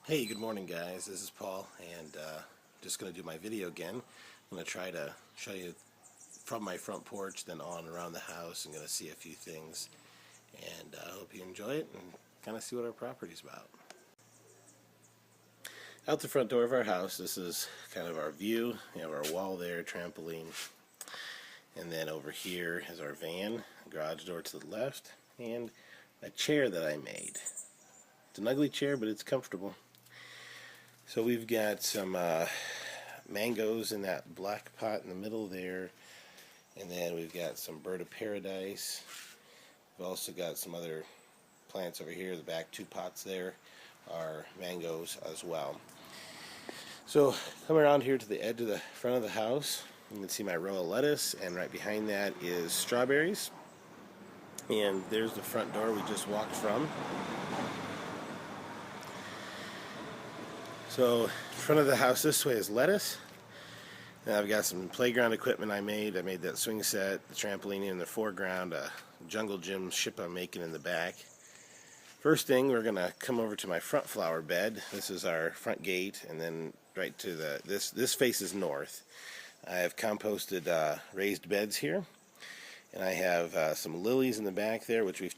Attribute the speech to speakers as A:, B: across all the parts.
A: Hey, good morning guys, this is Paul, and just going to do my video again. I'm going to try to show you from my front porch, then on around the house. I'm going to see a few things, and I hope you enjoy it and kind of see what our property's about. Out the front door of our house, this is kind of our view. We have our wall there, trampoline, and then over here is our van, garage door to the left, and a chair that I made. It's an ugly chair, but it's comfortable. So we've got some mangoes in that black pot in the middle there, and then we've got some bird of paradise. We've also got some other plants over here. The back two pots there are mangoes as well. So come around here to the edge of the front of the house. You can see my row of lettuce, and right behind that is strawberries. And there's the front door we just walked from. So in front of the house this way is lettuce. And I've got some playground equipment I made. I made that swing set, the trampoline in the foreground, a jungle gym ship I'm making in the back. First thing, we're going to come over to my front flower bed. This is our front gate, and then right to the, this faces north. I have composted raised beds here. And I have some lilies in the back there, which we've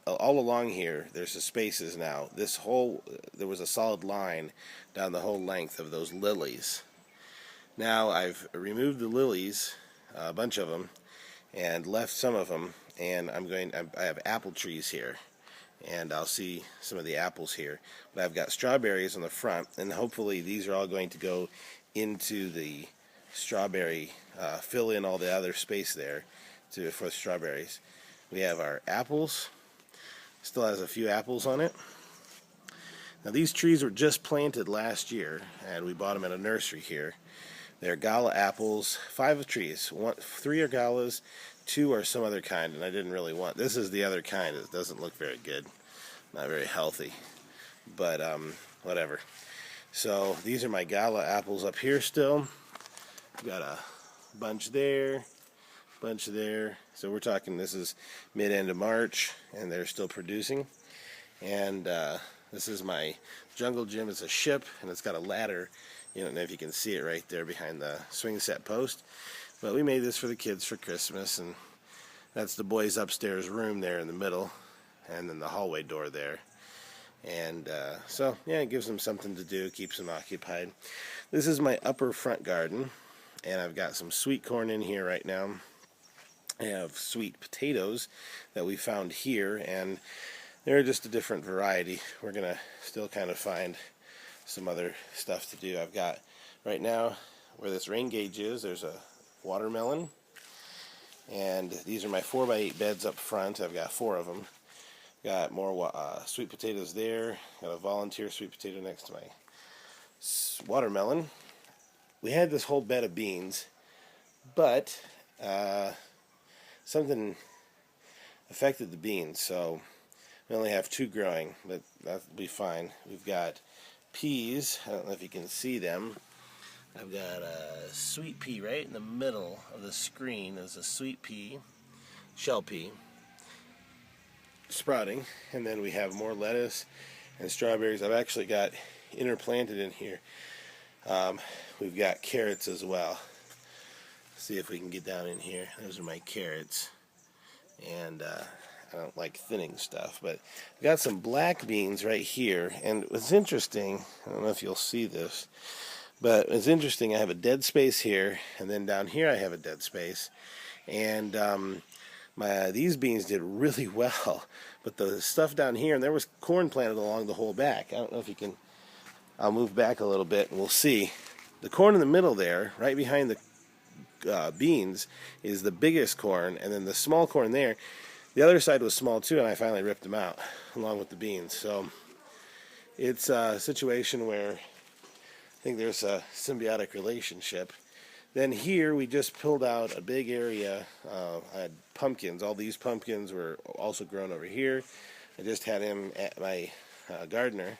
A: all along here. There's the spaces now. This whole, there was a solid line down the whole length of those lilies. Now I've removed the lilies, a bunch of them, and left some of them, and I have apple trees here, and I'll see some of the apples here. But I've got strawberries on the front, and hopefully these are all going to go into the strawberry, fill in all the other space there for strawberries. We have our apples. Still has a few apples on it. Now these trees were just planted last year, and we bought them at a nursery here. They're Gala apples, 5 trees. 3 are Galas, 2 are some other kind, and I didn't really want. This is the other kind. It doesn't look very good, not very healthy, but whatever. So these are my Gala apples up here still. Got a bunch there. Bunch there. So we're talking, this is mid-end of March, and they're still producing. And this is my jungle gym. It's a ship, and it's got a ladder. You don't know if you can see it right there behind the swing set post. But we made this for the kids for Christmas, and that's the boys' upstairs room there in the middle, and then the hallway door there. And so, yeah, it gives them something to do, keeps them occupied. This is my upper front garden, and I've got some sweet corn in here right now. I have sweet potatoes that we found here, and they're just a different variety. We're going to still kind of find some other stuff to do. I've got, right now, where this rain gauge is, there's a watermelon, and these are my 4x8 beds up front. I've got 4 of them. Got more sweet potatoes there. Got a volunteer sweet potato next to my watermelon. We had this whole bed of beans, but something affected the beans, so we only have 2 growing, but that'll be fine. We've got peas. I don't know if you can see them. I've got a sweet pea right in the middle of the screen. There's a sweet pea, shell pea, sprouting, and then we have more lettuce and strawberries. I've actually got interplanted in here. We've got carrots as well. See if we can get down in here. Those are my carrots, and I don't like thinning stuff, but I've got some black beans right here. And what's interesting, I don't know if you'll see this, but it's interesting, I have a dead space here, and then down here I have a dead space, and these beans did really well, but the stuff down here, and there was corn planted along the whole back. I don't know if you can, I'll move back a little bit and we'll see. The corn in the middle there, right behind the beans, is the biggest corn, and then the small corn there, the other side was small too, and I finally ripped them out along with the beans. So it's a situation where I think there's a symbiotic relationship. Then here we just pulled out a big area. I had pumpkins. All these pumpkins were also grown over here. I just had him at my gardener,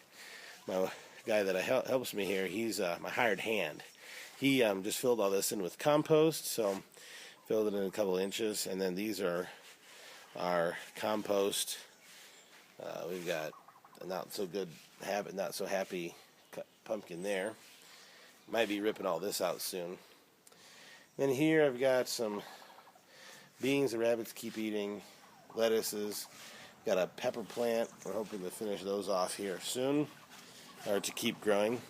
A: my guy that helps me here. He's my hired hand. He just filled all this in with compost, so filled it in a couple inches, and then these are our compost. We've got a not so good habit, not so happy pumpkin there. Might be ripping all this out soon. Then here I've got some beans the rabbits keep eating, lettuces, got a pepper plant. We're hoping to finish those off here soon, or to keep growing.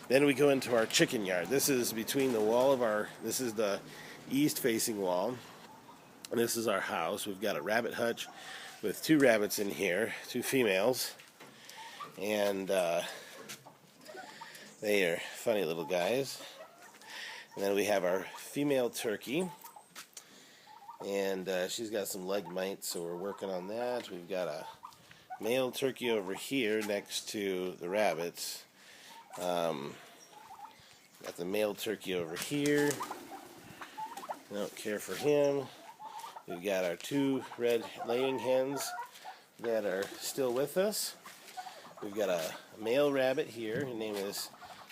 A: Then we go into our chicken yard. This is between the wall of this is the east facing wall, and this is our house. We've got a rabbit hutch with 2 rabbits in here, 2 females, and they are funny little guys. And then we have our female turkey, and she's got some leg mites, so we're working on that. We've got a male turkey over here next to the rabbits. Got the male turkey over here. I don't care for him. We've got our 2 red laying hens that are still with us. We've got a male rabbit here. His name is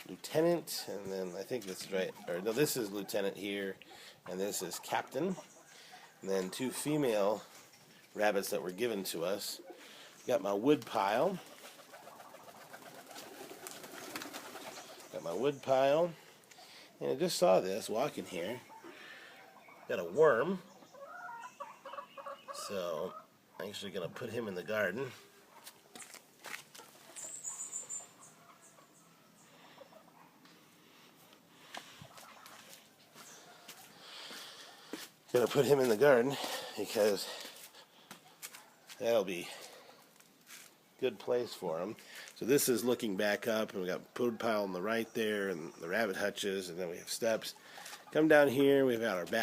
A: Lieutenant, and then I think that's right. Or no, this is Lieutenant here, and this is Captain. And then 2 female rabbits that were given to us. Got my wood pile. And I just saw this walking here. Got a worm. So I'm actually going to put him in the garden. Going to put him in the garden because that'll be a good place for him. So this is looking back up, and we got wood pile on the right there, and the rabbit hutches, and then we have steps. Come down here, we've got our back.